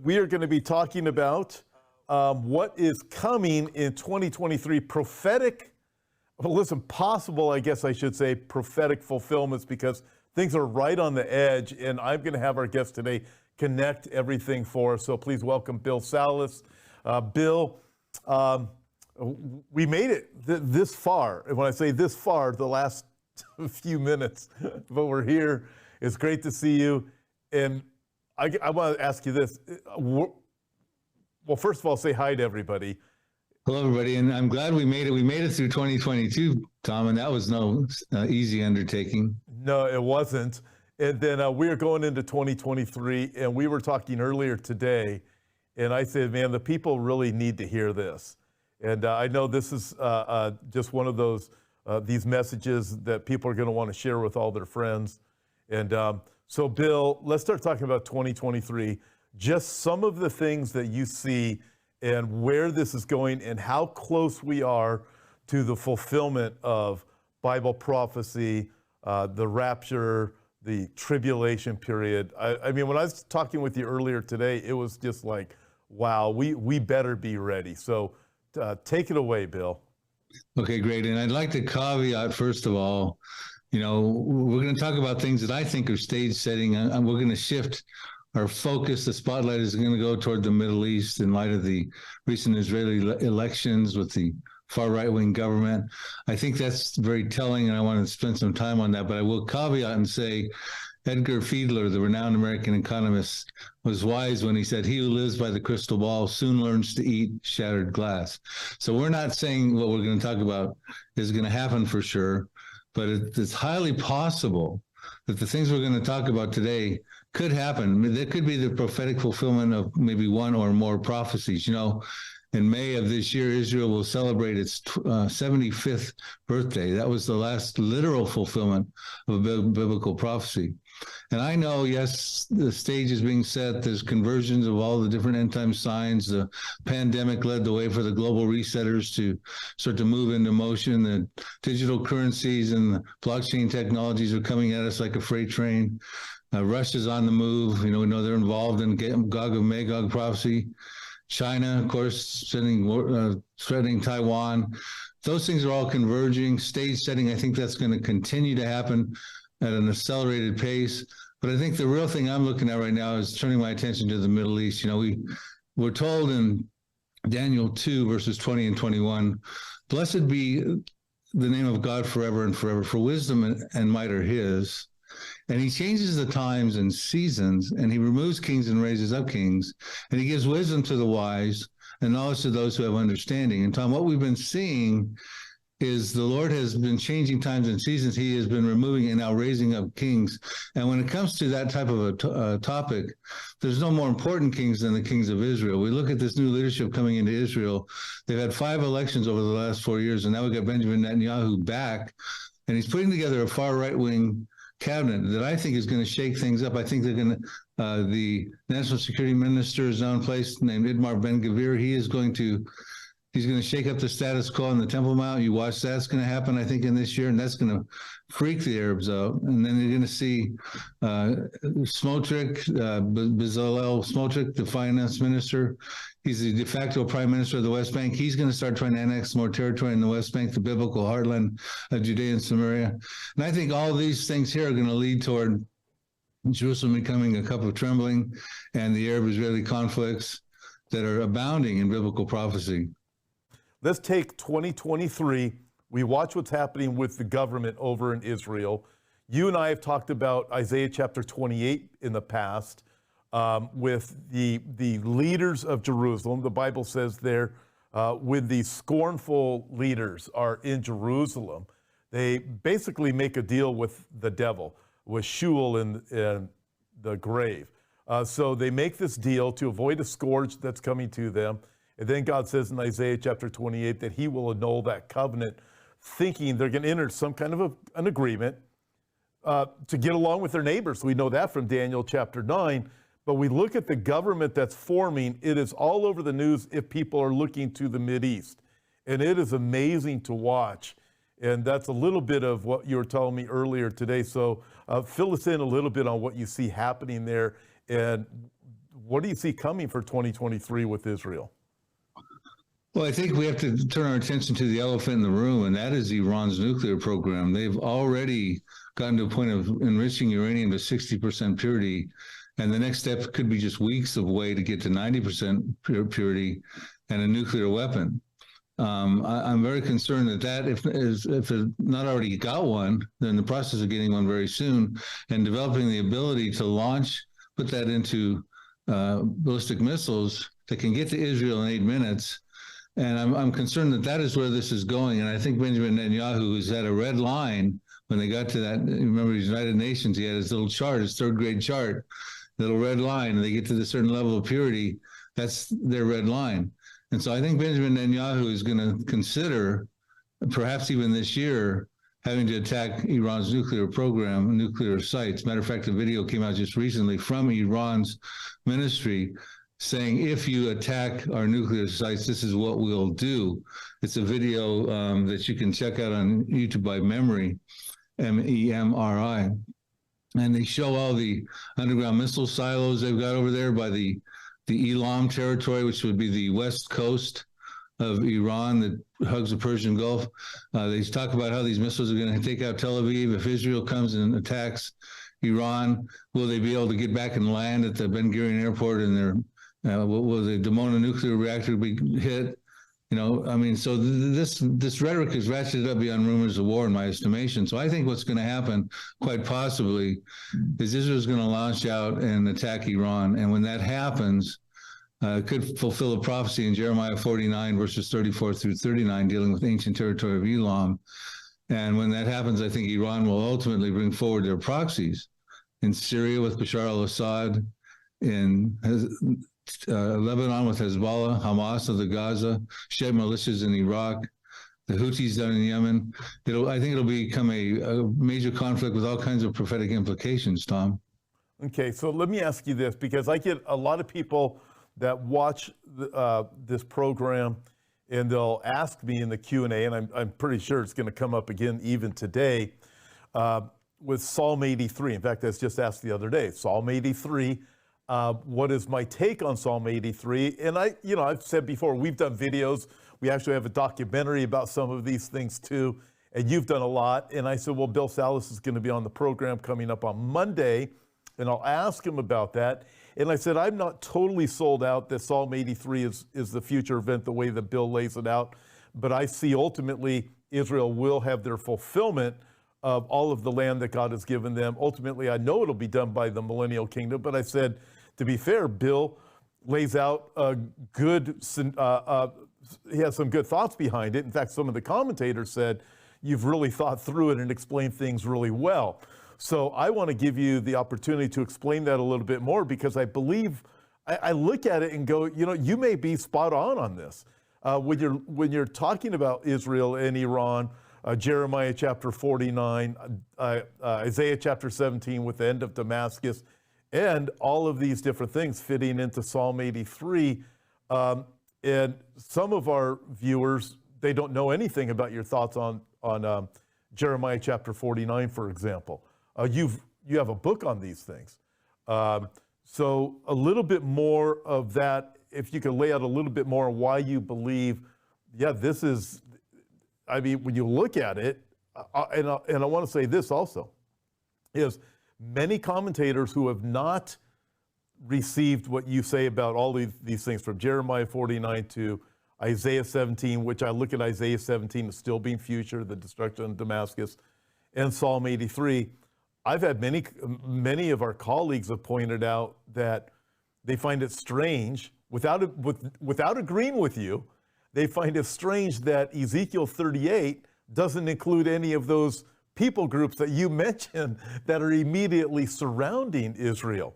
We are going to be talking about what is coming in 2023, prophetic, well, listen, possible, I guess I should say, prophetic fulfillments, because things are right on the edge, and I'm going to have our guest today connect everything for us. So please welcome Bill Salus. Bill, we made it this far. And when I say this far, the last few minutes, but we're here. It's great to see you. And I want to ask you this. Well, first of all, say hi to everybody. Hello, everybody, and I'm glad we made it. We made it through 2022, Tom, and that was no easy undertaking. No, it wasn't. And then we are going into 2023, and we were talking earlier today, and I said, man, the people really need to hear this. And I know this is just one of those, these messages that people are going to want to share with all their friends. And so, Bill, let's start talking about 2023. Just some of the things that you see and where this is going and how close we are to the fulfillment of Bible prophecy, the rapture, the tribulation period. I mean, when I was talking with you earlier today, it was just like, wow, we better be ready. So take it away, Bill. Okay, great. And I'd like to caveat, first of all, you know, we're going to talk about things that I think are stage setting, and we're going to shift our focus. The spotlight is going to go toward the Middle East in light of the recent Israeli elections with the far right-wing government. I think that's very telling, and I want to spend some time on that. But I will caveat and say Edgar Fiedler, the renowned American economist, was wise when he said, "He who lives by the crystal ball soon learns to eat shattered glass." So we're not saying what we're going to talk about is going to happen for sure, but it's highly possible that the things we're going to talk about today could happen. I mean, there could be the prophetic fulfillment of maybe one or more prophecies. You know, in May of this year, Israel will celebrate its 75th birthday. That was the last literal fulfillment of a biblical prophecy. And I know, yes, the stage is being set. There's conversions of all the different end time signs. The pandemic led the way for the global resetters to start to move into motion. The digital currencies and the blockchain technologies are coming at us like a freight train. Russia's on the move. You know, we know they're involved in Gog and Magog prophecy. China, of course, threatening Taiwan. Those things are all converging. Stage setting, I think that's going to continue to happen at an accelerated pace. But I think the real thing I'm looking at right now is turning my attention to the Middle East. You know, we're told in Daniel 2, verses 20 and 21, "Blessed be the name of God forever and forever, for wisdom and might are his. And he changes the times and seasons, and he removes kings and raises up kings, and he gives wisdom to the wise and knowledge to those who have understanding." And Tom, what we've been seeing is the Lord has been changing times and seasons. He has been removing and now raising up kings. And when it comes to that type of a topic, there's no more important kings than the kings of Israel. We look at this new leadership coming into Israel. They've had 5 elections over the last 4 years, and now we've got Benjamin Netanyahu back, and he's putting together a far right-wing cabinet that I think is going to shake things up. I think they're going to, the national security minister is now in place named Itamar Ben-Gvir. He's going to shake up the status quo on the Temple Mount. You watch that's going to happen, I think, in this year, and that's going to freak the Arabs out. And then you're going to see Smotrich, Bezalel Smotrich, the finance minister. He's the de facto prime minister of the West Bank. He's going to start trying to annex more territory in the West Bank, the biblical heartland of Judea and Samaria. And I think all these things here are going to lead toward Jerusalem becoming a cup of trembling and the Arab-Israeli conflicts that are abounding in biblical prophecy. Let's take 2023. We watch what's happening with the government over in Israel. You and I have talked about Isaiah chapter 28 in the past with the leaders of Jerusalem. The Bible says there, when the scornful leaders are in Jerusalem, they basically make a deal with the devil, with Sheol and the grave. So they make this deal to avoid a scourge that's coming to them. And then God says in Isaiah chapter 28 that he will annul that covenant, thinking they're going to enter some kind of an agreement to get along with their neighbors. We know that from Daniel chapter 9. But we look at the government that's forming. It is all over the news if people are looking to the Mideast. And it is amazing to watch. And that's a little bit of what you were telling me earlier today. So fill us in a little bit on what you see happening there and what do you see coming for 2023 with Israel? Well, I think we have to turn our attention to the elephant in the room, and that is Iran's nuclear program. They've already gotten to a point of enriching uranium to 60% purity, and the next step could be just weeks of way to get to 90% purity and a nuclear weapon. I'm very concerned that if it's not already got one, they're in the process of getting one very soon, and developing the ability to launch, put that into ballistic missiles that can get to Israel in 8 minutes. And I'm concerned that is where this is going. And I think Benjamin Netanyahu is at a red line when they got to that. Remember, the United Nations, he had his little chart, his third grade chart, little red line, and they get to the certain level of purity. That's their red line. And so I think Benjamin Netanyahu is going to consider, perhaps even this year, having to attack Iran's nuclear program, nuclear sites. Matter of fact, a video came out just recently from Iran's ministry saying, if you attack our nuclear sites, this is what we'll do. It's a video that you can check out on YouTube by Memory, MEMRI. And they show all the underground missile silos they've got over there by the Elam territory, which would be the west coast of Iran that hugs the Persian Gulf. They talk about how these missiles are going to take out Tel Aviv. If Israel comes and attacks Iran, will they be able to get back and land at the Ben Gurion airport, and their will the Dimona nuclear reactor be hit? So this rhetoric is ratcheted up beyond rumors of war, in my estimation. So I think what's going to happen, quite possibly, is Israel's going to launch out and attack Iran. And when that happens, it could fulfill a prophecy in Jeremiah 49, verses 34 through 39, dealing with ancient territory of Elam. And when that happens, I think Iran will ultimately bring forward their proxies in Syria with Bashar al-Assad, in Lebanon with Hezbollah, Hamas of the Gaza, Shia militias in Iraq, the Houthis down in Yemen. I think it'll become a major conflict with all kinds of prophetic implications, Tom. Okay, so let me ask you this, because I get a lot of people that watch this program, and they'll ask me in the Q&A, and I'm pretty sure it's going to come up again even today, with Psalm 83. In fact, I was just asked the other day, Psalm 83, what is my take on Psalm 83? And I've said before, we've done videos. We actually have a documentary about some of these things too, and you've done a lot. And I said, well, Bill Salus is going to be on the program coming up on Monday, and I'll ask him about that. And I said, I'm not totally sold out that Psalm 83 is the future event the way that Bill lays it out, but I see ultimately Israel will have their fulfillment of all of the land that God has given them. Ultimately, I know it'll be done by the millennial kingdom, but I said, to be fair, Bill lays out a good, he has some good thoughts behind it. In fact, some of the commentators said, you've really thought through it and explained things really well. So I want to give you the opportunity to explain that a little bit more, because I believe, I look at it and go, you may be spot on this. When you're talking about Israel and Iran, Jeremiah chapter 49, Isaiah chapter 17 with the end of Damascus, and all of these different things fitting into Psalm 83. And some of our viewers, they don't know anything about your thoughts on Jeremiah chapter 49, for example. You have a book on these things. So a little bit more of that, if you could lay out a little bit more why you believe, this is, when you look at it, and I want to say this also, is many commentators who have not received what you say about all these things, from Jeremiah 49 to Isaiah 17, which I look at Isaiah 17 as still being future, the destruction of Damascus, and Psalm 83. I've had many of our colleagues have pointed out that they find it strange, without agreeing with you, they find it strange that Ezekiel 38 doesn't include any of those people groups that you mentioned that are immediately surrounding Israel.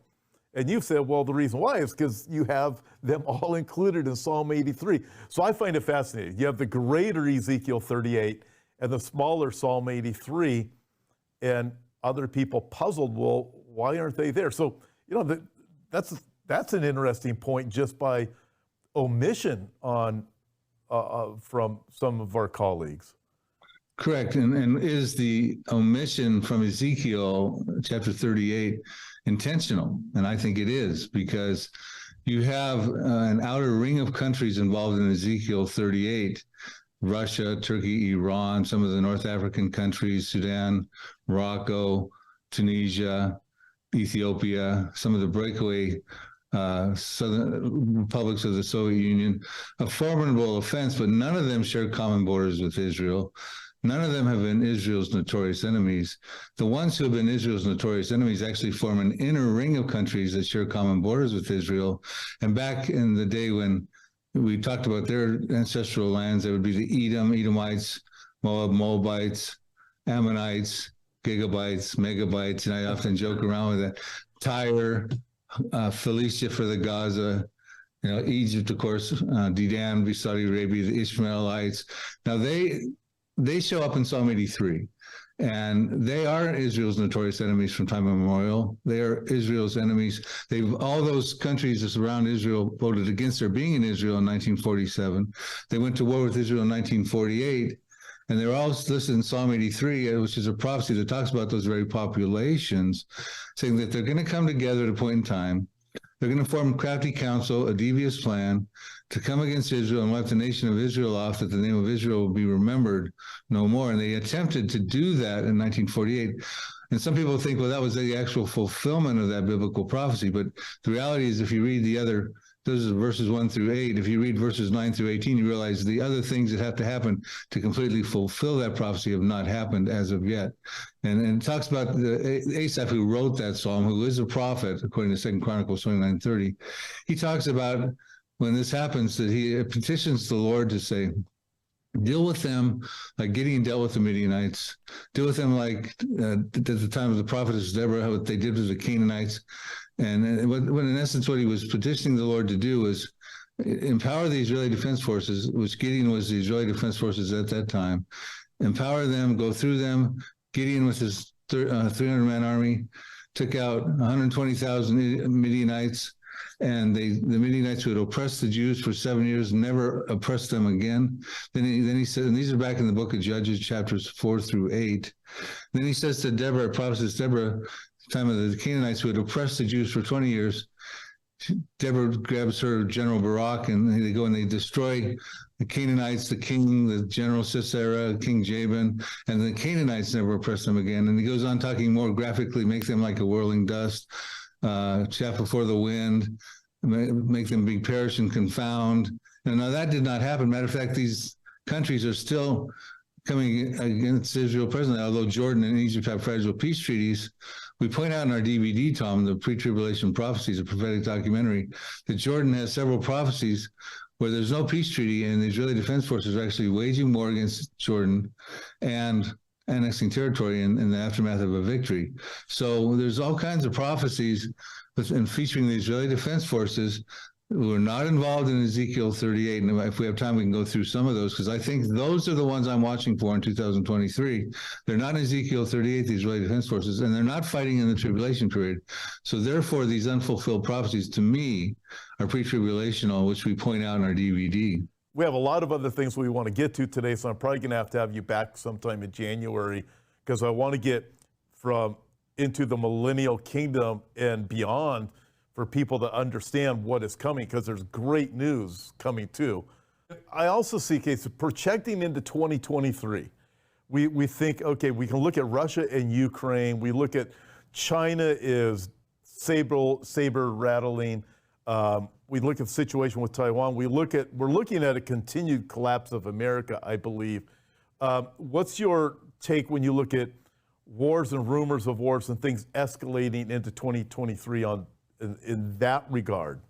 And you've said, well, the reason why is because you have them all included in Psalm 83. So I find it fascinating. You have the greater Ezekiel 38 and the smaller Psalm 83, and other people puzzled, well, why aren't they there? So, that's an interesting point just by omission on from some of our colleagues. Correct. And is the omission from Ezekiel chapter 38 intentional? And I think it is, because You have an outer ring of countries involved in Ezekiel 38. Russia, Turkey, Iran, some of the North African countries, Sudan, Morocco, Tunisia, Ethiopia, some of the breakaway southern republics of the Soviet Union, a formidable offense, but none of them share common borders with Israel. None of them have been Israel's notorious enemies. The ones who have been Israel's notorious enemies actually form an inner ring of countries that share common borders with Israel. And back in the day when we talked about their ancestral lands, there would be the Edomites, Moabites, Ammonites, gigabytes, megabytes, and I often joke around with that. Tyre, Philistia for the Gaza, Egypt, of course, Dedan, Saudi Arabia, the Ishmaelites. Now they show up in Psalm 83, and they are Israel's notorious enemies from time immemorial. They are Israel's enemies. All those countries around Israel voted against their being in Israel in 1947. They went to war with Israel in 1948. And they're all listed in Psalm 83, which is a prophecy that talks about those very populations, saying that they're going to come together at a point in time. They're going to form a crafty counsel, a devious plan to come against Israel and wipe the nation of Israel off, that the name of Israel will be remembered no more. And they attempted to do that in 1948. And some people think, well, that was the actual fulfillment of that biblical prophecy. But the reality is, if you read those are verses 1 through 8. If you read verses 9 through 18, you realize the other things that have to happen to completely fulfill that prophecy have not happened as of yet. And it talks about Asaph, who wrote that psalm, who is a prophet, according to 2 Chronicles 29:30. He talks about when this happens, that he petitions the Lord to say, deal with them like Gideon dealt with the Midianites. Deal with them like at the time of the prophetess Deborah, what they did with the Canaanites. And when in essence, what he was petitioning the Lord to do was empower the Israeli Defense Forces, which Gideon was the Israeli Defense Forces at that time, empower them, go through them. Gideon with his 300-man army took out 120,000 Midianites, and the Midianites who had oppressed the Jews for 7 years never oppressed them again. Then he said, and these are back in the book of Judges, chapters 4 through 8. Then he says to Deborah, prophetess Deborah, time of the Canaanites who had oppressed the Jews for 20 years, Deborah grabs her General Barak, and they go and they destroy the Canaanites, the king, the General Sisera, King Jabin, and the Canaanites never oppressed them again. And he goes on talking more graphically, make them like a whirling dust, chaff before the wind, make them be perish and confound. And now that did not happen. Matter of fact, these countries are still coming against Israel presently, although Jordan and Egypt have fragile peace treaties. We point out in our DVD, Tom, the Pre-Tribulation Prophecies, a prophetic documentary, that Jordan has several prophecies where there's no peace treaty, and the Israeli Defense Forces are actually waging war against Jordan and annexing territory in the aftermath of a victory. So there's all kinds of prophecies and featuring the Israeli Defense Forces who are not involved in Ezekiel 38. And if we have time, we can go through some of those, because I think those are the ones I'm watching for in 2023. They're not in Ezekiel 38, the Israeli Defense Forces, and they're not fighting in the tribulation period. So therefore, these unfulfilled prophecies, to me, are pre-tribulational, which we point out in our DVD. We have a lot of other things we want to get to today, so I'm probably going to have you back sometime in January, because I want to get into the millennial kingdom and beyond for people to understand what is coming, because there's great news coming too. I also see cases projecting into 2023. We think, okay, we can look at Russia and Ukraine. We look at China is saber rattling. We look at the situation with Taiwan. We're looking at a continued collapse of America, I believe. What's your take when you look at wars and rumors of wars and things escalating into 2023 in that regard?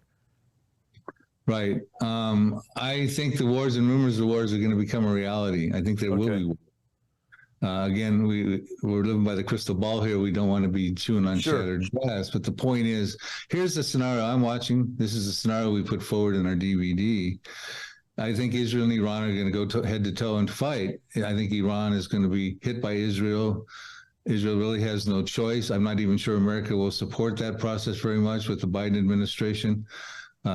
Right. I think the wars and rumors of wars are going to become a reality. I think there will be. Again, we're living by the crystal ball here. We don't want to be chewing on shattered glass. But the point is, here's the scenario I'm watching. This is the scenario we put forward in our DVD. I think Israel and Iran are going to go head to toe and fight. I think Iran is going to be hit by Israel. Israel really has no choice. I'm not even sure America will support that process very much with the Biden administration.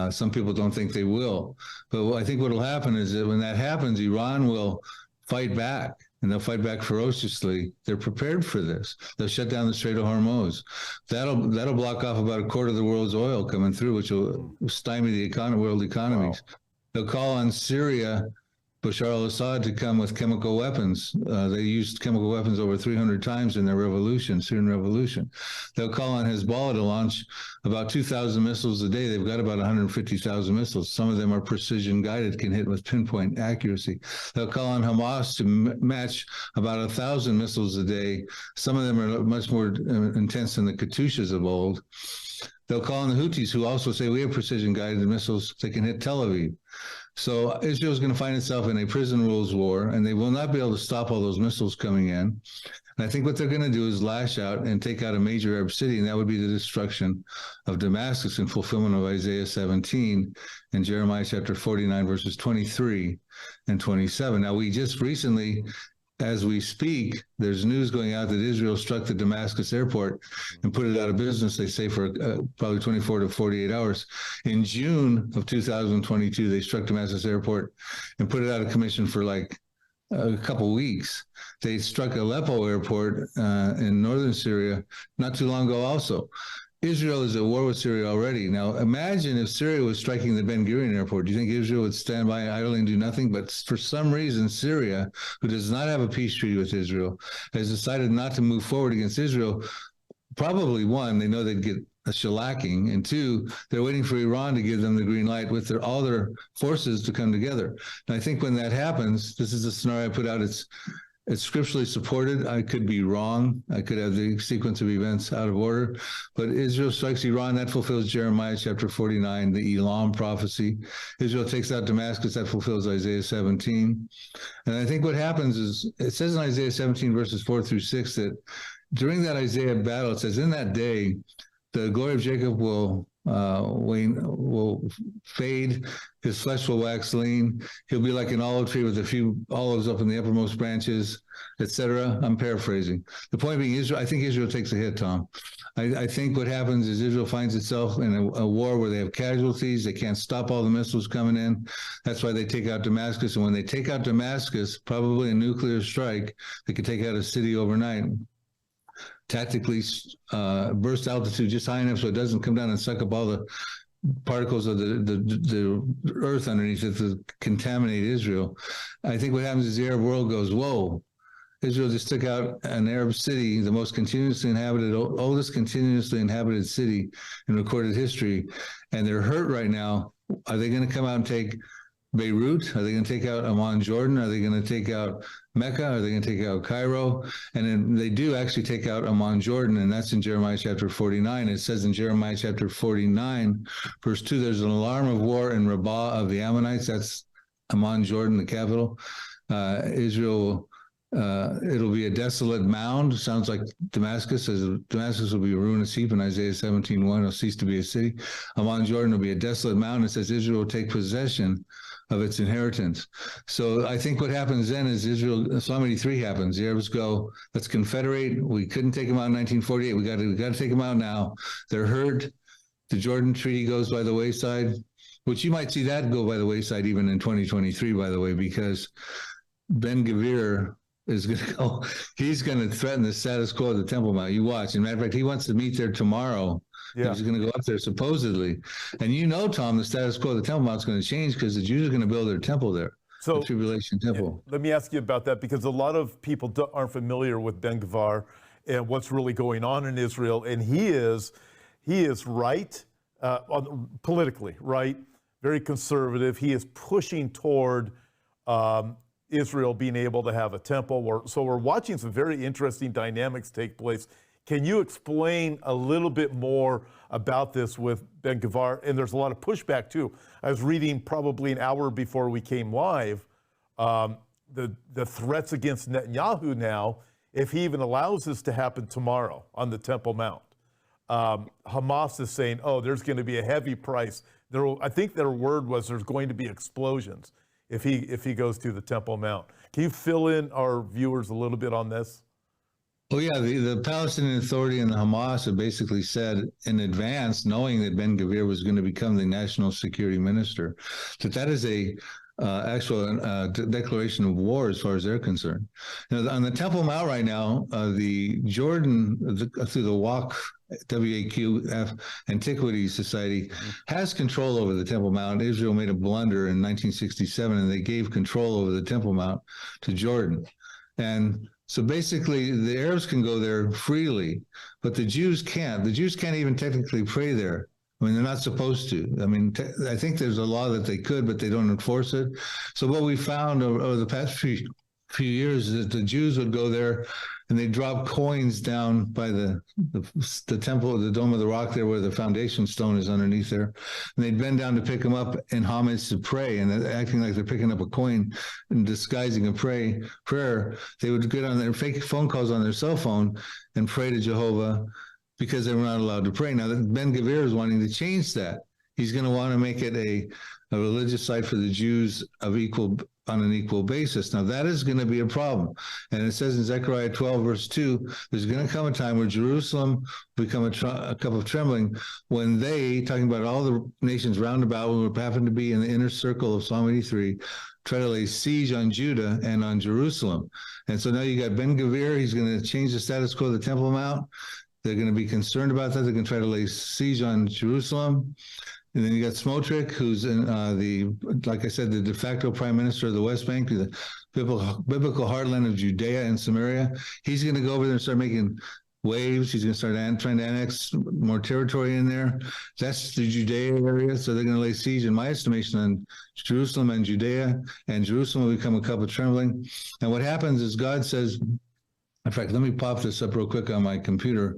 Some people don't think they will. But I think what will happen is that when that happens, Iran will fight back. and they'll fight back ferociously. They're prepared for this. They'll shut down the Strait of Hormuz. That'll block off about a quarter of the world's oil coming through, which will stymie the world economies. Wow. They'll call on Syria, Bashar al-Assad, to come with chemical weapons. They used chemical weapons over 300 times in their revolution, Syrian revolution. They'll call on Hezbollah to launch about 2,000 missiles a day. They've got about 150,000 missiles. Some of them are precision guided, can hit with pinpoint accuracy. They'll call on Hamas to match about 1,000 missiles a day. Some of them are much more intense than the Katyushas of old. They'll call on the Houthis, who also say we have precision guided missiles that can hit Tel Aviv. So Israel is going to find itself in a prison rules war, and they will not be able to stop all those missiles coming in. And I think what they're going to do is lash out and take out a major Arab city, and that would be the destruction of Damascus in fulfillment of Isaiah 17 and Jeremiah chapter 49, verses 23 and 27. Now, we just recently, as we speak, there's news going out that Israel struck the Damascus airport and put it out of business, they say, for probably 24 to 48 hours. In June of 2022, they struck Damascus airport and put it out of commission for like a couple weeks. They struck Aleppo airport in northern Syria not too long ago also. Israel is at war with Syria already. Now, imagine if Syria was striking the Ben Gurion airport. Do you think Israel would stand by idly and do nothing? But for some reason, Syria, who does not have a peace treaty with Israel, has decided not to move forward against Israel. Probably, one, they know they'd get a shellacking, and two, they're waiting for Iran to give them the green light with all their forces to come together. And I think when that happens, this is a scenario I put out. It's scripturally supported. I could be wrong. I could have the sequence of events out of order. But Israel strikes Iran. That fulfills Jeremiah chapter 49, the Elam prophecy. Israel takes out Damascus. That fulfills Isaiah 17. And I think what happens is, it says in Isaiah 17, verses 4 through 6, that during that Isaiah battle, it says, in that day, the glory of Jacob will fade, his flesh will wax lean, he'll be like an olive tree with a few olives up in the uppermost branches, etc. I'm paraphrasing. The point being, I think Israel takes a hit, Tom. I think what happens is Israel finds itself in a war where they have casualties. They can't stop all the missiles coming in. That's why they take out Damascus. And when they take out Damascus, probably a nuclear strike, they could take out a city overnight. Tactically burst altitude just high enough so it doesn't come down and suck up all the particles of the earth underneath it to contaminate Israel. I think what happens is the Arab world goes, whoa, Israel just took out an Arab city, the most continuously inhabited, oldest continuously inhabited city in recorded history, and they're hurt right now. Are they going to come out and take Beirut? Are they going to take out Amman, Jordan? Are they going to take out Mecca? Are they going to take out Cairo? And then they do actually take out Amman, Jordan, and that's in Jeremiah chapter 49. It says in Jeremiah chapter 49, verse 2, there's an alarm of war in Rabbah of the Ammonites. That's Amman, Jordan, the capital. Israel, it'll be a desolate mound. Sounds like Damascus, as Damascus will be a ruinous heap in Isaiah 17:1. It'll cease to be a city. Amman, Jordan will be a desolate mound. It says Israel will take possession of its inheritance. So I think what happens then is Psalm 83 happens. The Arabs go, let's confederate. We couldn't take them out in 1948. We got to take them out now. They're hurt. The Jordan Treaty goes by the wayside, which you might see that go by the wayside even in 2023, by the way, because Ben-Gvir is going to go, he's going to threaten the status quo of the Temple Mount. You watch. As a matter of fact, he wants to meet there tomorrow. Yeah. He's going to go up there supposedly. And you know, Tom, the status quo of the Temple Mount is going to change because the Jews are going to build their temple there. So, the Tribulation Temple. Let me ask you about that, because a lot of people aren't familiar with Ben-Gvir and what's really going on in Israel. And he is right, politically, right? Very conservative. He is pushing toward Israel being able to have a temple. So we're watching some very interesting dynamics take place. Can you explain a little bit more about this with Ben-Gvir? And there's a lot of pushback too. I was reading probably an hour before we came live, the threats against Netanyahu now, if he even allows this to happen tomorrow on the Temple Mount. Hamas is saying, oh, there's going to be a heavy price. I think their word was there's going to be explosions if he goes to the Temple Mount. Can you fill in our viewers a little bit on this? Oh, yeah. The Palestinian Authority and the Hamas have basically said in advance, knowing that Ben-Gvir was going to become the national security minister, that is a actual declaration of war as far as they're concerned. On the Temple Mount right now, the Jordan, through the WAQF Antiquities Society, has control over the Temple Mount. Israel made a blunder in 1967, and they gave control over the Temple Mount to Jordan. And so basically, the Arabs can go there freely, but the Jews can't. The Jews can't even technically pray there. I mean, they're not supposed to. I mean, I think there's a law that they could, but they don't enforce it. So what we found over the past few years is that the Jews would go there and they drop coins down by the temple, the Dome of the Rock there, where the foundation stone is underneath there. And they'd bend down to pick them up in homage to pray, and acting like they're picking up a coin and disguising a prayer. They would get on their fake phone calls on their cell phone and pray to Jehovah, because they were not allowed to pray. Now, Ben Gvir is wanting to change that. He's going to want to make it a religious site for the Jews on an equal basis. Now, that is going to be a problem. And it says in Zechariah 12, verse 2, there's going to come a time where Jerusalem will become a cup of trembling when they, talking about all the nations round about, who happen to be in the inner circle of Psalm 83, try to lay siege on Judah and on Jerusalem. And so now you got Ben Gvir. He's going to change the status quo of the Temple Mount. They're going to be concerned about that. They're going to try to lay siege on Jerusalem. And then you got Smotrich, who's in like I said, the de facto prime minister of the West Bank, the biblical heartland of Judea and Samaria. He's going to go over there and start making waves. He's going to start trying to annex more territory in there. That's the Judea area. So they're going to lay siege, in my estimation, on Jerusalem and Judea. And Jerusalem will become a cup of trembling. And what happens is God says, in fact, let me pop this up real quick on my computer.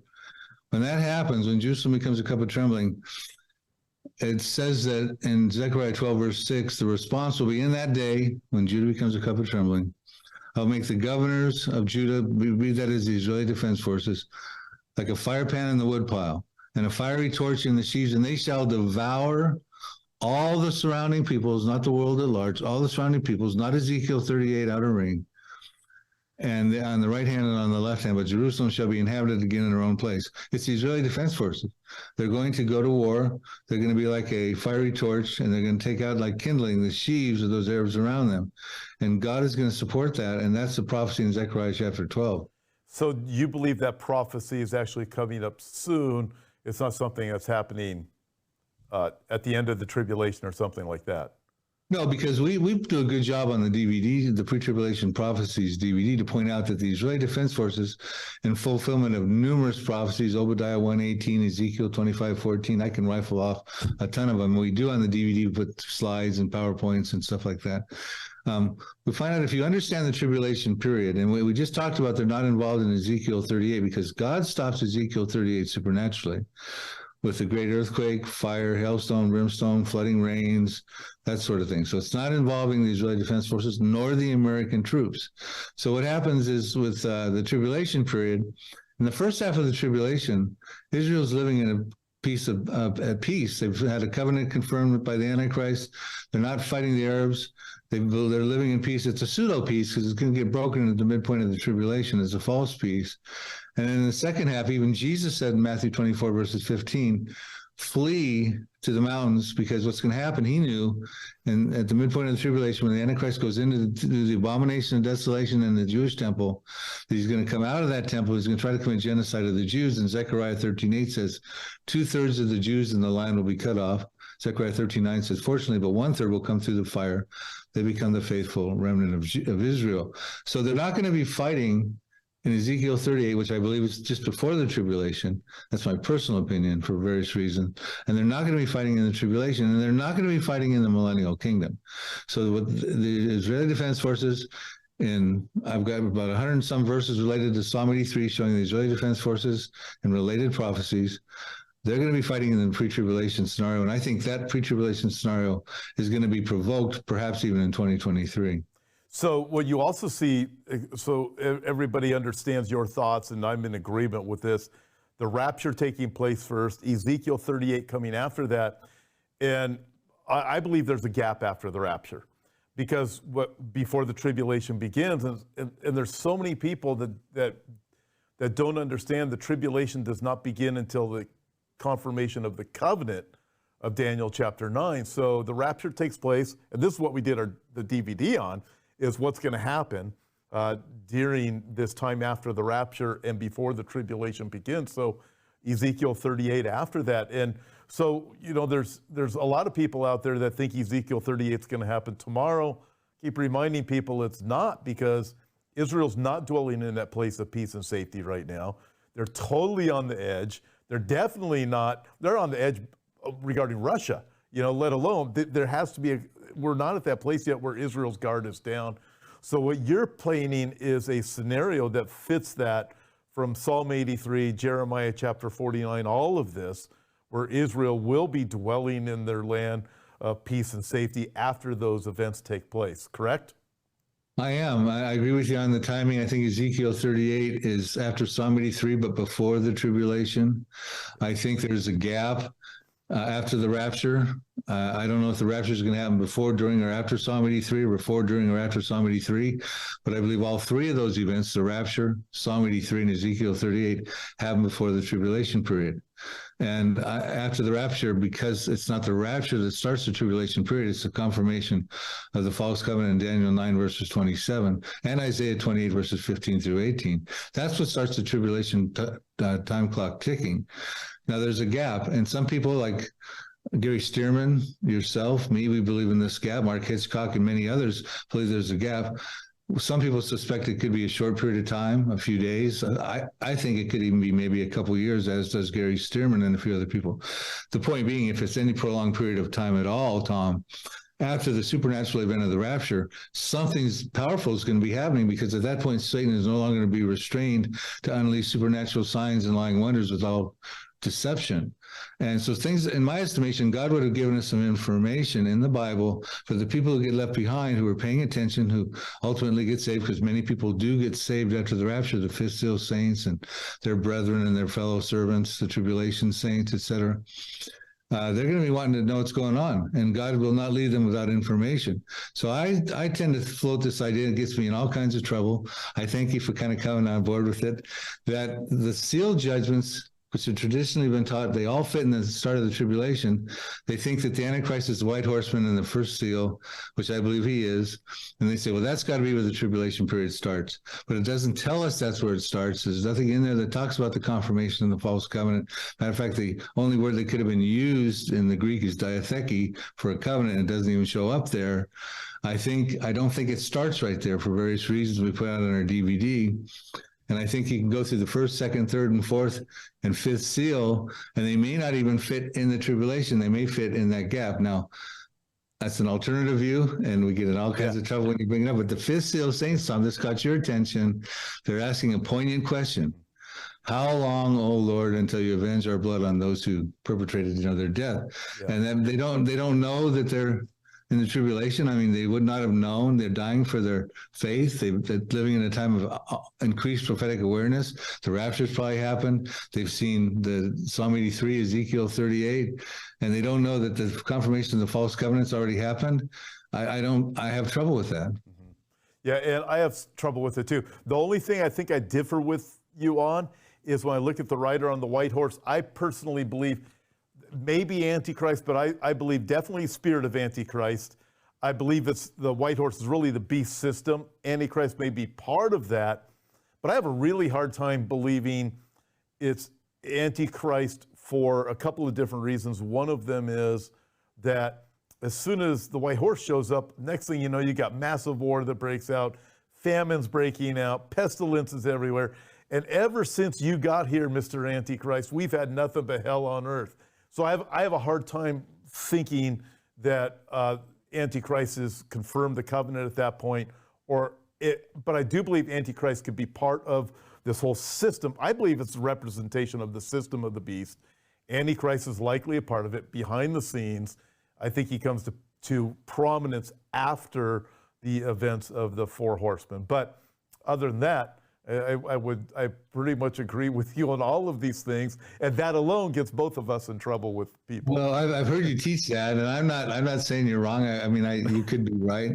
When that happens, when Jerusalem becomes a cup of trembling, it says that in Zechariah 12, verse 6, the response will be, in that day, when Judah becomes a cup of trembling, I'll make the governors of Judah, read that as the Israeli Defense Forces, like a fire pan in the woodpile, and a fiery torch in the sheaves, and they shall devour all the surrounding peoples, not the world at large, all the surrounding peoples, not Ezekiel 38 outer ring, and on the right hand and on the left hand, but Jerusalem shall be inhabited again in her own place. It's the Israeli Defense Forces. They're going to go to war. They're going to be like a fiery torch, and they're going to take out, like kindling, the sheaves of those Arabs around them. And God is going to support that, and that's the prophecy in Zechariah chapter 12. So you believe that prophecy is actually coming up soon? It's not something that's happening at the end of the tribulation or something like that? No, because we do a good job on the DVD, the Pre-Tribulation Prophecies DVD, to point out that the Israeli Defense Forces, in fulfillment of numerous prophecies, Obadiah 1:18, Ezekiel 25:14, I can rifle off a ton of them. We do on the DVD with slides and PowerPoints and stuff like that. We find out if you understand the tribulation period, and we just talked about they're not involved in Ezekiel 38 because God stops Ezekiel 38 supernaturally, with the great earthquake, fire, hailstone, brimstone, flooding rains, that sort of thing. So it's not involving the Israeli Defense Forces nor the American troops. So what happens is with the tribulation period, in the first half of the tribulation, Israel's living in a at peace. They've had a covenant confirmed by the Antichrist. They're not fighting the Arabs. They're living in peace. It's a pseudo peace because it's going to get broken at the midpoint of the tribulation. It's a false peace. And in the second half, even Jesus said in Matthew 24, verses 15, flee to the mountains, because what's going to happen, he knew, and at the midpoint of the tribulation, when the Antichrist goes into the abomination of desolation in the Jewish temple, that he's going to come out of that temple, he's going to try to commit genocide of the Jews. And Zechariah 13:8 says, 2/3 of the Jews in the land will be cut off. Zechariah 13:9 says, fortunately, but 1/3 will come through the fire. They become the faithful remnant of Israel. So they're not going to be fighting in Ezekiel 38, which I believe is just before the tribulation. That's my personal opinion for various reasons. And they're not going to be fighting in the tribulation, and they're not going to be fighting in the millennial kingdom. So with the Israeli Defense Forces, I've got about 100 and some verses related to Psalm 83 showing the Israeli Defense Forces and related prophecies. They're going to be fighting in the pre-tribulation scenario. And I think that pre-tribulation scenario is going to be provoked perhaps even in 2023. So what you also see, so everybody understands your thoughts, and I'm in agreement with this, the rapture taking place first, Ezekiel 38 coming after that, and I believe there's a gap after the rapture, because before the tribulation begins, and there's so many people that don't understand the tribulation does not begin until the confirmation of the covenant of Daniel chapter 9. So the rapture takes place, and this is what we did the DVD on, is what's going to happen during this time after the rapture and before the tribulation begins. So Ezekiel 38 after that. And so, there's a lot of people out there that think Ezekiel 38 is going to happen tomorrow. Keep reminding people it's not, because Israel's not dwelling in that place of peace and safety right now. They're totally on the edge. They're definitely not, they're on the edge regarding Russia, let alone, there has to be, we're not at that place yet where Israel's guard is down. So what you're planning is a scenario that fits that from Psalm 83, Jeremiah chapter 49, all of this, where Israel will be dwelling in their land of peace and safety after those events take place, correct? I am. I agree with you on the timing. I think Ezekiel 38 is after Psalm 83, but before the tribulation. I think there's a gap after the rapture. I don't know if the rapture is going to happen before, during, or after Psalm 83, or before, during, or after Psalm 83. But I believe all three of those events, the rapture, Psalm 83, and Ezekiel 38, happen before the tribulation period. And after the rapture, because it's not the rapture that starts the tribulation period, it's the confirmation of the false covenant in Daniel 9, verses 27, and Isaiah 28, verses 15 through 18. That's what starts the tribulation time clock ticking. Now, there's a gap, and some people like Gary Stearman, yourself, me, we believe in this gap. Mark Hitchcock and many others believe there's a gap. Some people suspect it could be a short period of time, a few days. I think it could even be maybe a couple of years, as does Gary Stearman and a few other people. The point being, if it's any prolonged period of time at all, Tom, after the supernatural event of the rapture, something's powerful is going to be happening, because at that point, Satan is no longer going to be restrained to unleash supernatural signs and lying wonders with all deception. And so things, in my estimation, God would have given us some information in the Bible for the people who get left behind, who are paying attention, who ultimately get saved, because many people do get saved after the rapture, the fifth seal saints and their brethren and their fellow servants, the tribulation saints, etc. They're going to be wanting to know what's going on, and God will not leave them without information. So I tend to float this idea. It gets me in all kinds of trouble. I thank you for kind of coming on board with it, that the seal judgments, which have traditionally been taught, they all fit in the start of the tribulation. They think that the Antichrist is the white horseman in the first seal, which I believe he is. And they say, well, that's got to be where the tribulation period starts. But it doesn't tell us that's where it starts. There's nothing in there that talks about the confirmation of the false covenant. Matter of fact, the only word that could have been used in the Greek is diatheke for a covenant. It doesn't even show up there. I don't think it starts right there for various reasons we put out on our DVD. And I think you can go through the first, second, third, and fourth, and fifth seal, and they may not even fit in the tribulation. They may fit in that gap. Now, that's an alternative view, and we get in all kinds of trouble when you bring it up. But the fifth seal saints, Tom, this caught your attention. They're asking a poignant question. How long, O Lord, until you avenge our blood on those who perpetrated, their death? Yeah. And then they don't know that they're in the tribulation. I mean, they would not have known. They're dying for their faith. They're living in a time of increased prophetic awareness. The rapture's probably happened. They've seen the Psalm 83, Ezekiel 38, and they don't know that the confirmation of the false covenant's already happened. I have trouble with that. Mm-hmm. Yeah, and I have trouble with it too. The only thing I think I differ with you on is when I look at the rider on the white horse, I personally believe maybe Antichrist, but I believe definitely spirit of Antichrist. I believe it's the white horse is really the beast system. Antichrist may be part of that, but I have a really hard time believing it's Antichrist for a couple of different reasons. One of them is that as soon as the white horse shows up, next thing you know, you got massive war that breaks out, famines breaking out, pestilences everywhere. And ever since you got here, Mr. Antichrist, we've had nothing but hell on earth. So I have a hard time thinking that Antichrist has confirmed the covenant at that point, but I do believe Antichrist could be part of this whole system. I believe it's a representation of the system of the beast. Antichrist is likely a part of it behind the scenes. I think he comes to prominence after the events of the four horsemen. But other than that, I pretty much agree with you on all of these things, and that alone gets both of us in trouble with people. Well, I've heard you teach that, and I'm not saying you're wrong. You could be right,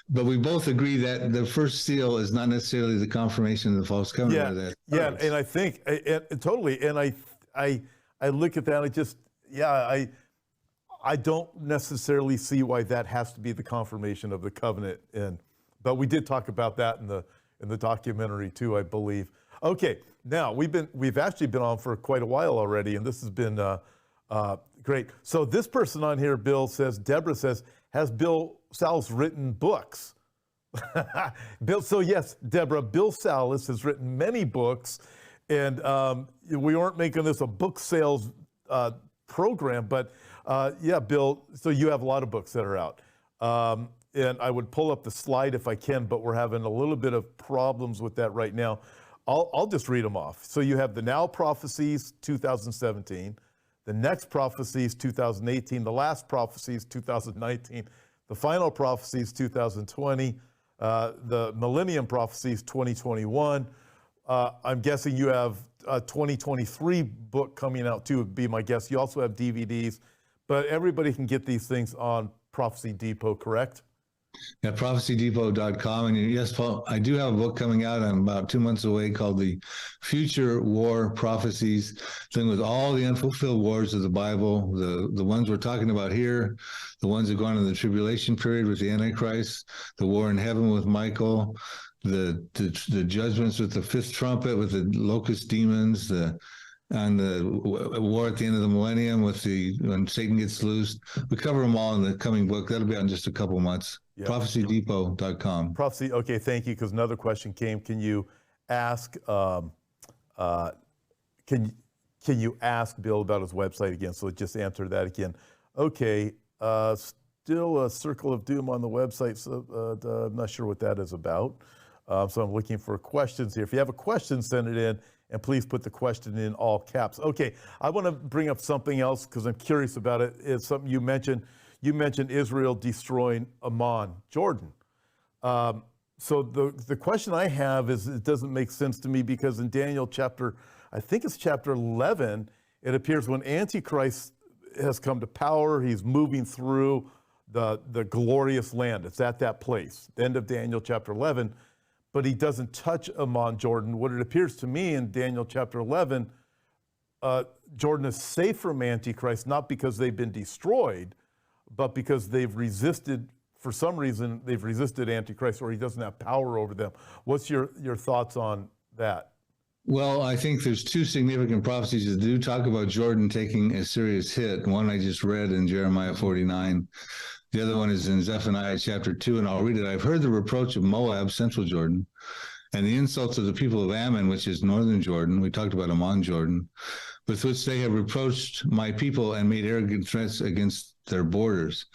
but we both agree that the first seal is not necessarily the confirmation of the false covenant. Yeah, and I think totally, and I look at that, I don't necessarily see why that has to be the confirmation of the covenant. But we did talk about that in the documentary too, I believe. Okay, now we've actually been on for quite a while already, and this has been great. So this person on here, Bill says, Deborah says, has Bill Salus written books? So yes, Deborah, Bill Salus has written many books, and we aren't making this a book sales program, but yeah, Bill, so you have a lot of books that are out. And I would pull up the slide if I can, but we're having a little bit of problems with that right now. I'll just read them off. So you have the Now Prophecies, 2017, the Next Prophecies, 2018, the Last Prophecies, 2019, the Final Prophecies, 2020, the Millennium Prophecies, 2021. I'm guessing you have a 2023 book coming out too, would be my guess. You also have DVDs, but everybody can get these things on Prophecy Depot, correct? Yeah, prophecydepot.com. And yes, Paul, I do have a book coming out. I'm about 2 months away called The Future War Prophecies, dealing with all the unfulfilled wars of the Bible, the ones we're talking about here, the ones that go on in the tribulation period with the Antichrist, the war in heaven with Michael, the judgments with the fifth trumpet, with the locust demons, and the war at the end of the millennium when Satan gets loosed. We cover them all in the coming book. That'll be out in just a couple months. Yep. Prophecydepot.com. Prophecy. Okay, thank you. Because another question came. Can you ask? Can you ask Bill about his website again? So just answer that again. Okay. Still a circle of doom on the website. So I'm not sure what that is about. So I'm looking for questions here. If you have a question, send it in. And please put the question in all caps. Okay, I want to bring up something else because I'm curious about it. It's something you mentioned. You mentioned Israel destroying Amman, Jordan. So the question I have is, it doesn't make sense to me because in Daniel I think it's chapter 11, it appears when Antichrist has come to power, he's moving through the glorious land. It's at that place, the end of Daniel chapter 11. But he doesn't touch Amman, Jordan. What it appears to me in Daniel chapter 11, Jordan is safe from Antichrist, not because they've been destroyed, but because they've resisted, for some reason, they've resisted Antichrist, or he doesn't have power over them. What's your thoughts on that? Well, I think there's two significant prophecies that do talk about Jordan taking a serious hit. One I just read in Jeremiah 49. The other one is in Zephaniah chapter 2, and I'll read it. I've heard the reproach of Moab, central Jordan, and the insults of the people of Ammon, which is northern Jordan. We talked about Amman, Jordan, with which they have reproached my people and made arrogant threats against their borders.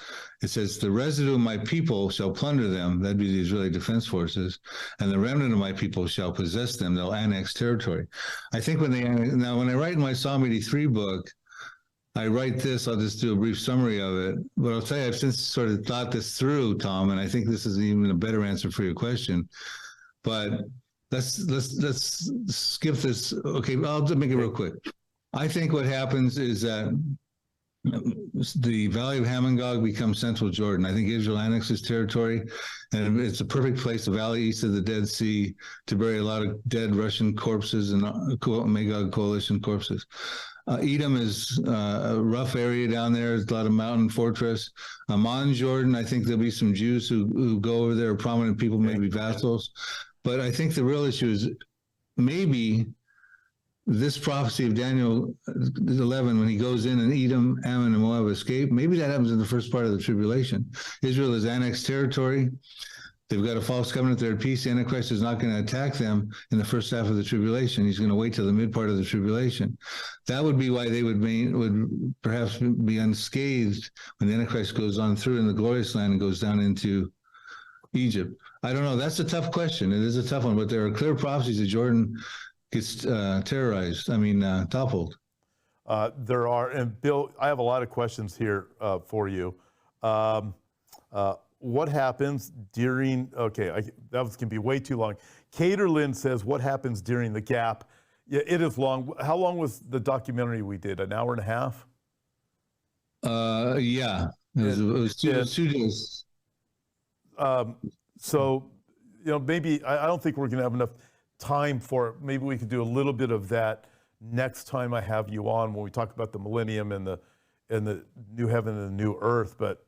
It says, the residue of my people shall plunder them. That'd be the Israeli Defense Forces. And the remnant of my people shall possess them. They'll annex territory. I think when I write in my Psalm 83 book, I write this, I'll just do a brief summary of it, but I'll tell you, I've since sort of thought this through, Tom, and I think this is even a better answer for your question. But let's skip this. Okay, I'll just make it real quick. I think what happens is that the Valley of Hamongog becomes central Jordan. I think Israel annexes territory, and it's a perfect place, the valley east of the Dead Sea, to bury a lot of dead Russian corpses and Magog coalition corpses. Edom is a rough area down there. There's a lot of mountain fortress. Amman, Jordan, I think there'll be some Jews who go over there, prominent people, maybe vassals. But I think the real issue is maybe this prophecy of Daniel 11, when he goes in and Edom, Ammon, and Moab escape, maybe that happens in the first part of the tribulation. Israel has annexed territory. They've got a false covenant. They're at peace. The Antichrist is not going to attack them in the first half of the tribulation. He's going to wait till the mid part of the tribulation. That would be why they would perhaps be unscathed when the Antichrist goes on through in the glorious land and goes down into Egypt. I don't know. That's a tough question. It is a tough one, but there are clear prophecies that Jordan gets toppled. There are, and Bill, I have a lot of questions here for you. What happens during, that was going to be way too long. Caterlin says, what happens during the gap? Yeah, it is long. How long was the documentary we did? An hour and a half? Yeah, it was 2 days. So, maybe, I don't think we're going to have enough time for it. Maybe we could do a little bit of that next time I have you on when we talk about the millennium and and the new heaven and the new earth, but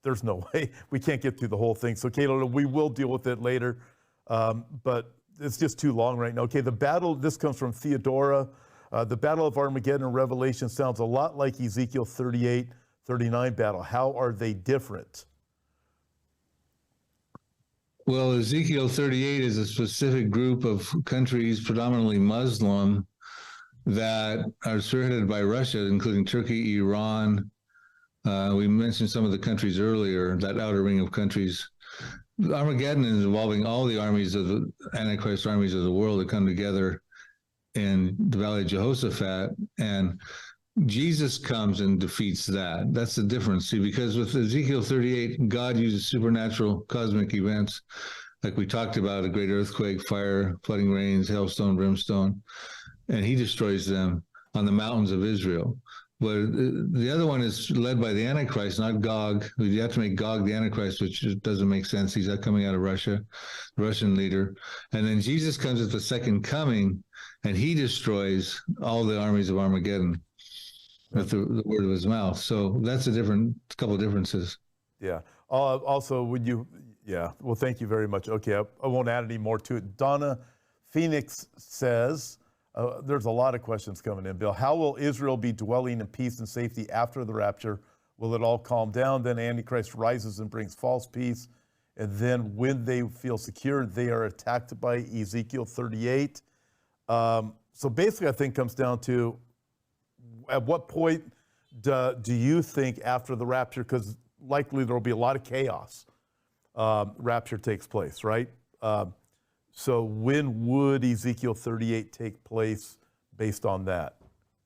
there's no way. We can't get through the whole thing. So, Caleb, we will deal with it later, but it's just too long right now. Okay, the battle, this comes from Theodora. The Battle of Armageddon in Revelation sounds a lot like Ezekiel 38, 39 battle. How are they different? Well, Ezekiel 38 is a specific group of countries, predominantly Muslim, that are spearheaded by Russia, including Turkey, Iran. We mentioned some of the countries earlier, that outer ring of countries. Armageddon is involving all the armies of the Antichrist armies of the world that come together in the Valley of Jehoshaphat, and Jesus comes and defeats that. That's the difference. See, because with Ezekiel 38, God uses supernatural cosmic events, like we talked about, a great earthquake, fire, flooding rains, hailstone, brimstone, and he destroys them on the mountains of Israel. But the other one is led by the Antichrist, not Gog. You have to make Gog the Antichrist, which doesn't make sense. He's not coming out of Russia, the Russian leader. And then Jesus comes at the second coming, and he destroys all the armies of Armageddon with the word of his mouth. So that's a couple of differences. Yeah. Also, well, thank you very much. Okay, I won't add any more to it. Donna Phoenix says, there's a lot of questions coming in, Bill. How will Israel be dwelling in peace and safety after the rapture? Will it all calm down? Then Antichrist rises and brings false peace. And then when they feel secure, they are attacked by Ezekiel 38. So basically, I think comes down to, at what point do you think after the rapture, because likely there will be a lot of chaos, rapture takes place, right? So when would Ezekiel 38 take place based on that?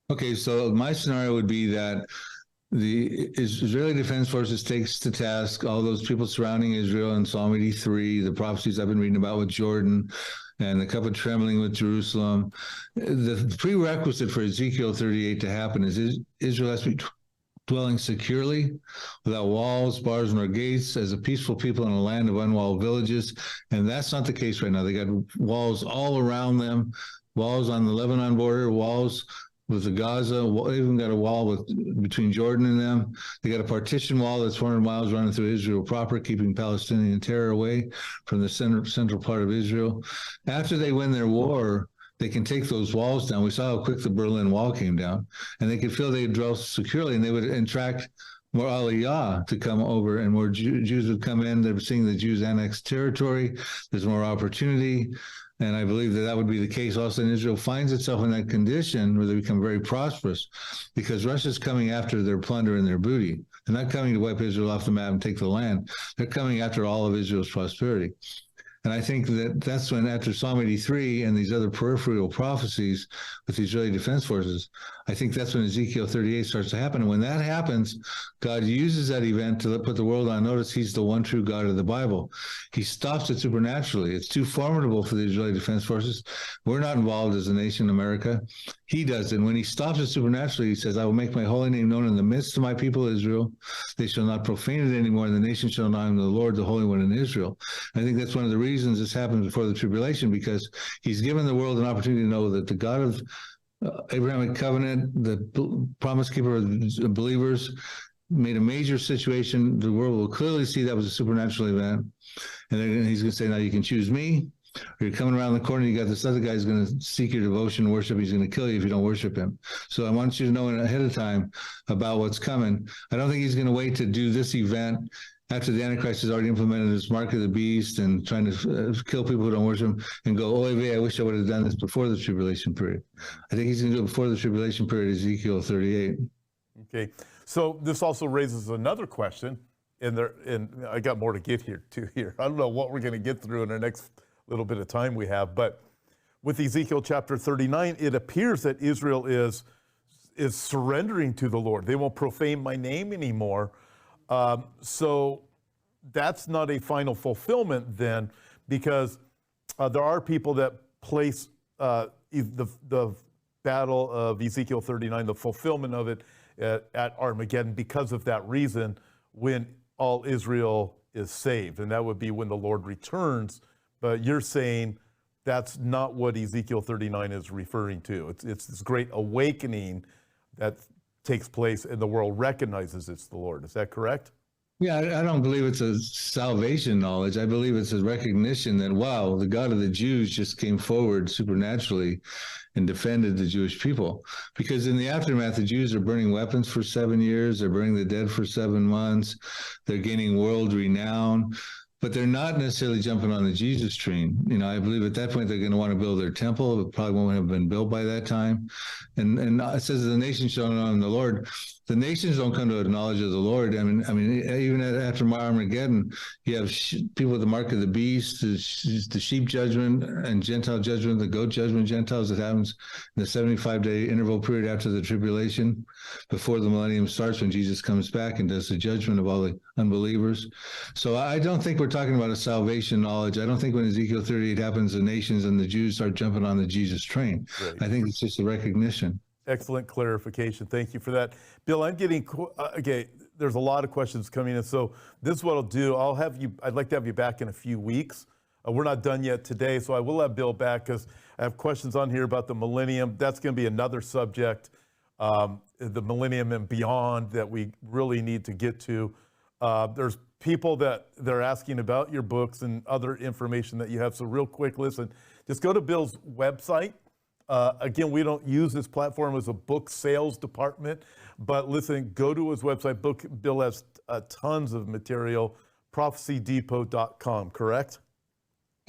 Okay, so my scenario would be that the Israeli Defense Forces takes to task all those people surrounding Israel in Psalm 83, the prophecies I've been reading about with Jordan, and the cup of trembling with Jerusalem. The prerequisite for Ezekiel 38 to happen is Israel has to be dwelling securely, without walls, bars, nor gates, as a peaceful people in a land of unwalled villages. And that's not the case right now. They got walls all around them, walls on the Lebanon border, walls with the Gaza, they even got a wall between Jordan and them. They got a partition wall that's 400 miles running through Israel proper, keeping Palestinian terror away from the central part of Israel. After they win their war, they can take those walls down. We saw how quick the Berlin Wall came down, and they could feel they could dwell securely, and they would attract more aliyah to come over, and more Jews would come in. They're seeing the Jews annex territory. There's more opportunity, and I believe that would be the case also. And Israel finds itself in that condition where they become very prosperous, because Russia's coming after their plunder and their booty. They're not coming to wipe Israel off the map and take the land. They're coming after all of Israel's prosperity. And I think that's when, after Psalm 83 and these other peripheral prophecies with the Israeli Defense Forces, I think that's when Ezekiel 38 starts to happen. And when that happens, God uses that event to put the world on notice he's the one true God of the Bible. He stops it supernaturally. It's too formidable for the Israeli Defense Forces. We're not involved as a nation, America. He does. And when he stops it supernaturally, he says, I will make my holy name known in the midst of my people Israel. They shall not profane it anymore, and the nation shall know I am the Lord, the Holy One in Israel. I think that's one of the reasons this happens before the tribulation, because he's given the world an opportunity to know that the God of Abrahamic covenant, the promise keeper of believers, made a major situation. The world will clearly see that was a supernatural event. And then he's going to say, now you can choose me, or you're coming around the corner, you got this other guy who's going to seek your devotion, worship. He's going to kill you if you don't worship him. So I want you to know ahead of time about what's coming. I don't think he's going to wait to do this event after the Antichrist has already implemented his mark of the beast and trying to kill people who don't worship him, and go, oh, I wish I would have done this before the tribulation period. I think he's going to do it before the tribulation period, Ezekiel 38. Okay. So this also raises another question, and I got more to get here. I don't know what we're going to get through in the next little bit of time we have, but with Ezekiel chapter 39, it appears that Israel is surrendering to the Lord. They won't profane my name anymore. So that's not a final fulfillment then, because there are people that place the battle of Ezekiel 39, the fulfillment of it at Armageddon, because of that reason, when all Israel is saved. And that would be when the Lord returns. But you're saying that's not what Ezekiel 39 is referring to. It's this great awakening that takes place and the world recognizes it's the Lord. Is that correct? Yeah, I don't believe it's a salvation knowledge. I believe it's a recognition that, wow, the God of the Jews just came forward supernaturally and defended the Jewish people. Because in the aftermath, the Jews are burning weapons for 7 years. They're burning the dead for 7 months. They're gaining world renown. But they're not necessarily jumping on the Jesus train. You know, I believe at that point they're going to want to build their temple. It probably won't have been built by that time. And it says the nations shall know the Lord. The nations don't come to a knowledge of the Lord. I mean, even after Armageddon, you have people with the mark of the beast, the sheep judgment and Gentile judgment, the goat judgment, Gentiles that happens in the 75-day interval period after the tribulation, before the millennium starts, when Jesus comes back and does the judgment of all the unbelievers. So I don't think we're talking about a salvation knowledge. I don't think when Ezekiel 38 happens, the nations and the Jews start jumping on the Jesus train. Right. I think it's just a recognition. Excellent clarification. Thank you for that. Bill, I'm getting, okay, there's a lot of questions coming in. So this is what I'll do. I'd like to have you back in a few weeks. We're not done yet today, so I will have Bill back because I have questions on here about the millennium. That's going to be another subject, the millennium and beyond, that we really need to get to. There's people that they're asking about your books and other information that you have. So real quick, listen, just go to Bill's website. Again, we don't use this platform as a book sales department, but listen, go to his website. Bill has tons of material, prophecydepot.com, correct?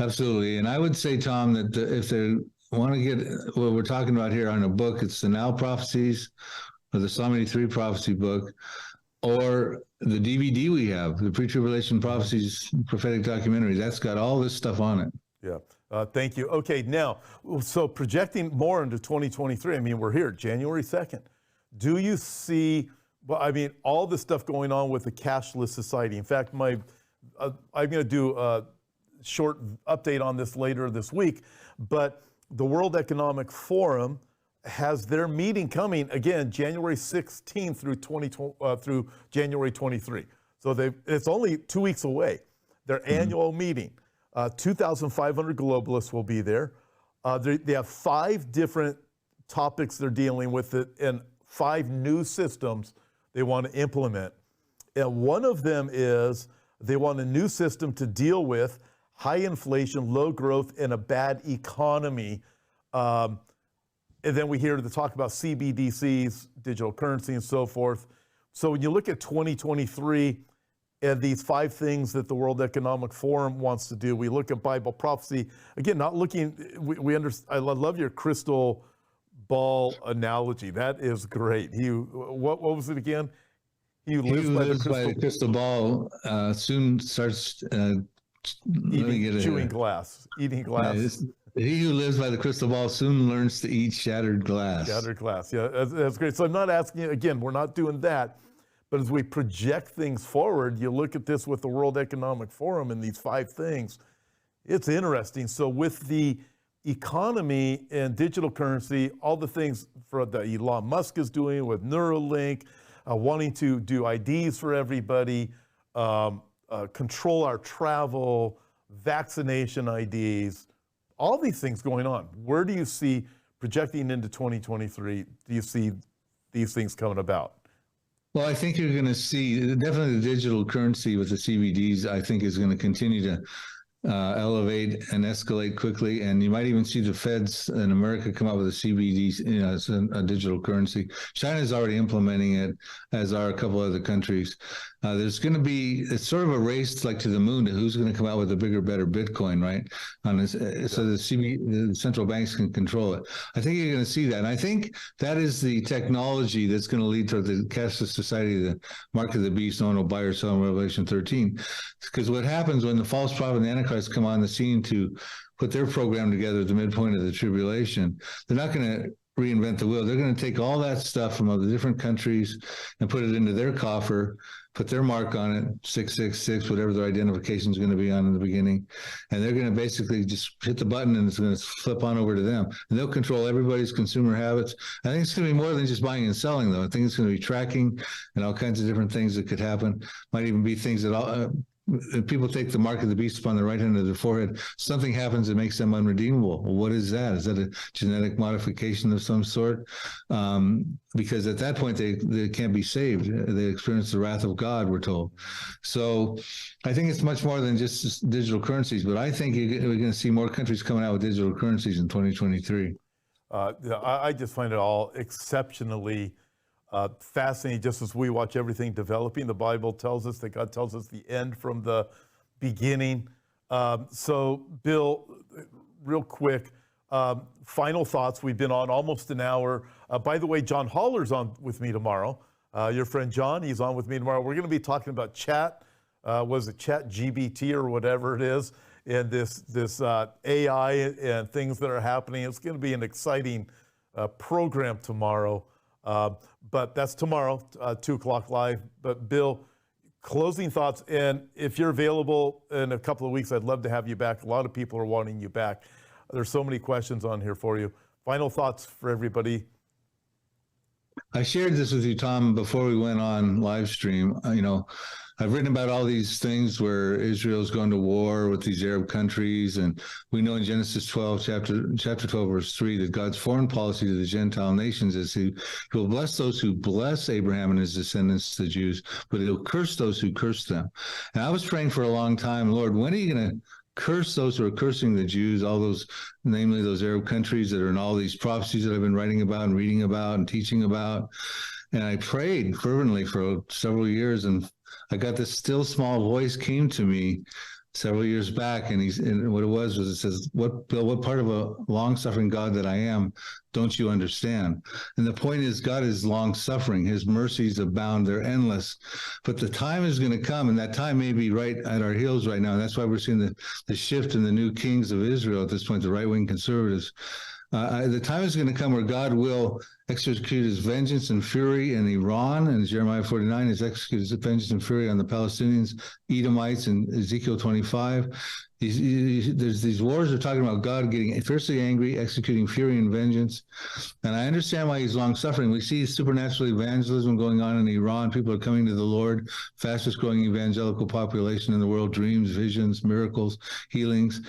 Absolutely. And I would say, Tom, that if they want to get what we're talking about here on a book, it's the Now Prophecies or the Psalm 83 prophecy book, or the DVD we have, the Pre-Tribulation Prophecies prophetic documentary. That's got all this stuff on it. Yeah. Thank you. Okay, now, so projecting more into 2023, I mean, we're here, January 2nd. Do you see, well, I mean, all the stuff going on with the cashless society? In fact, I'm going to do a short update on this later this week, but the World Economic Forum has their meeting coming, again, January 16th through January 23. So it's only 2 weeks away, their annual meeting. 2,500 globalists will be there. They have 5 different topics they're dealing with and 5 new systems they want to implement. And one of them is they want a new system to deal with high inflation, low growth, and a bad economy. And then we hear the talk about CBDCs, digital currency, and so forth. So when you look at 2023, and these 5 things that the World Economic Forum wants to do, we look at Bible prophecy. Again, not looking, I love your crystal ball analogy. That is great. What was it again? He who lives by the crystal ball soon starts eating glass. He who lives by the crystal ball soon learns to eat shattered glass. Shattered glass, yeah, that's great. So I'm not asking you, again, we're not doing that. But as we project things forward, you look at this with the World Economic Forum and these 5 things, it's interesting. So with the economy and digital currency, all the things that Elon Musk is doing with Neuralink, wanting to do IDs for everybody, control our travel, vaccination IDs, all these things going on. Where do you see, projecting into 2023, do you see these things coming about? Well, I think you're going to see definitely the digital currency with the CBDs, I think, is going to continue to elevate and escalate quickly. And you might even see the feds in America come out with a CBD, as a digital currency. China is already implementing it, as are a couple other countries. There's going to be, it's sort of a race like to the moon to who's going to come out with a bigger, better Bitcoin, right? On this, so the central banks can control it. I think you're going to see that. And I think that is the technology that's going to lead to the cashless society, the mark of the beast, no one will buy or sell in Revelation 13. Because what happens when the false prophet and the Antichrist come on the scene to put their program together at the midpoint of the tribulation, they're not going to reinvent the wheel. They're going to take all that stuff from other different countries and put it into their coffer, put their mark on it, 666, whatever their identification is going to be on in the beginning. And they're going to basically just hit the button and it's going to flip on over to them. And they'll control everybody's consumer habits. I think it's going to be more than just buying and selling, though. I think it's going to be tracking and all kinds of different things that could happen. Might even be things that if people take the mark of the beast upon the right hand of their forehead, something happens that makes them unredeemable. Well, what is that? Is that a genetic modification of some sort? Because at that point, they can't be saved. They experience the wrath of God, we're told. So I think it's much more than just digital currencies, but I think we're going to see more countries coming out with digital currencies in 2023. I just find it all exceptionally fascinating, just as we watch everything developing. The Bible tells us that God tells us the end from the beginning. So, Bill, real quick, final thoughts. We've been on almost an hour. By the way, John Haller's on with me tomorrow. Your friend John, he's on with me tomorrow. We're going to be talking about chat, was it chat GBT or whatever it is, and this AI and things that are happening. It's going to be an exciting program tomorrow. But that's tomorrow, 2 o'clock live. But Bill, closing thoughts. And if you're available in a couple of weeks, I'd love to have you back. A lot of people are wanting you back. There's so many questions on here for you. Final thoughts for everybody. I shared this with you, Tom, before we went on live stream. I've written about all these things where Israel's going to war with these Arab countries. And we know in Genesis 12, chapter 12, verse 3, that God's foreign policy to the Gentile nations is he will bless those who bless Abraham and his descendants, the Jews, but he'll curse those who curse them. And I was praying for a long time, Lord, when are you going to curse those who are cursing the Jews, all those, namely those Arab countries that are in all these prophecies that I've been writing about and reading about and teaching about? And I prayed fervently for several years, and I got this still small voice came to me several years back, and what it was it says, Bill, what part of a long-suffering God that I am don't you understand? And the point is, God is long-suffering. His mercies abound. They're endless. But the time is going to come, and that time may be right at our heels right now. And that's why we're seeing the shift in the new kings of Israel at this point, the right-wing conservatives. The time is going to come where God will execute his vengeance and fury in Iran, and Jeremiah 49 is executed his vengeance and fury on the Palestinians, Edomites, in Ezekiel 25. There's these wars are talking about God getting fiercely angry, executing fury and vengeance. And I understand why he's long-suffering. We see supernatural evangelism going on in Iran. People are coming to the Lord, fastest growing evangelical population in the world, dreams, visions, miracles, healings.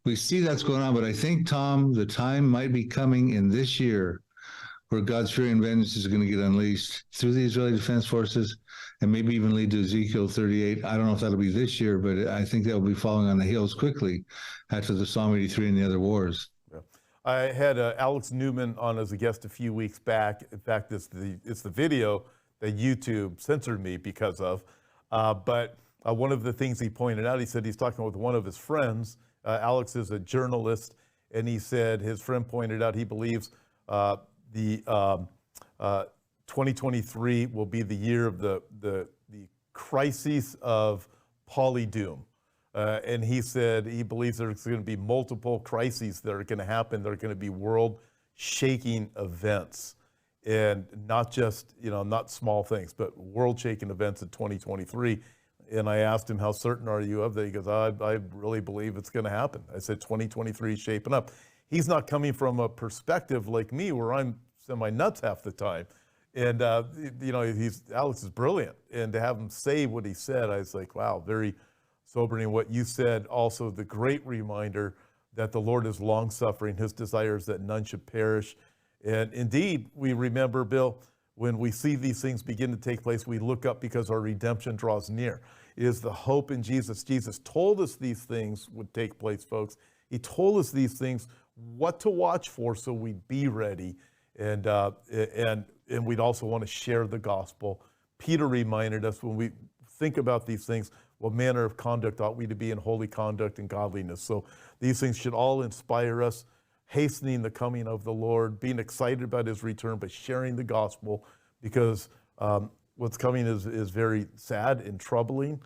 We see that's going on, but I think, Tom, the time might be coming in this year where God's fury and vengeance is going to get unleashed through the Israeli Defense Forces and maybe even lead to Ezekiel 38. I don't know if that'll be this year, but I think that will be following on the heels quickly after the Psalm 83 and the other wars. Yeah. I had Alex Newman on as a guest a few weeks back. In fact, it's the video that YouTube censored me because of. But one of the things he pointed out, he said he's talking with one of his friends. Alex is a journalist, and he said his friend pointed out he believes the 2023 will be the year of the crises of polydoom. And he said he believes there's going to be multiple crises that are going to happen. They're going to be world-shaking events, and not just, not small things, but world-shaking events in 2023. And I asked him, how certain are you of that? He goes, I really believe it's going to happen. I said, 2023 is shaping up. He's not coming from a perspective like me where I'm semi-nuts half the time. And, Alex is brilliant. And to have him say what he said, I was like, wow, very sobering. What you said, also the great reminder that the Lord is long-suffering. His desire is that none should perish. And indeed, we remember, Bill, when we see these things begin to take place, we look up because our redemption draws near. It is the hope in Jesus. Jesus told us these things would take place, folks. He told us these things, what to watch for, so we'd be ready. And we'd also want to share the gospel. Peter reminded us when we think about these things, what manner of conduct ought we to be in holy conduct and godliness. So these things should all inspire us, hastening the coming of the Lord, being excited about his return, but sharing the gospel, because what's coming is very sad and troubling,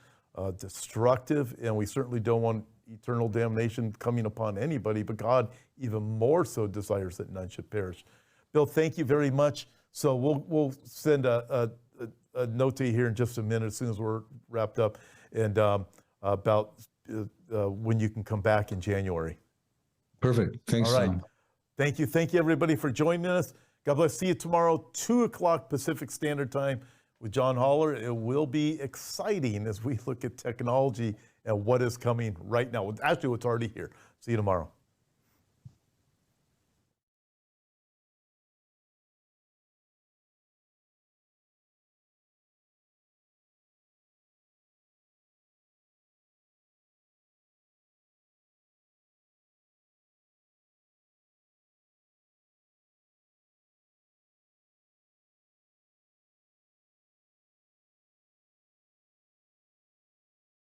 destructive, and we certainly don't want eternal damnation coming upon anybody, but God even more so desires that none should perish. Bill, thank you very much. So we'll send a note to you here in just a minute as soon as we're wrapped up, and about when you can come back in January. Perfect. Thanks, all right. Tom. Thank you, everybody, for joining us. God bless. See you tomorrow, 2 o'clock Pacific Standard Time. with John Haller. It will be exciting as we look at technology and what is coming right now. Actually, what's already here. See you tomorrow.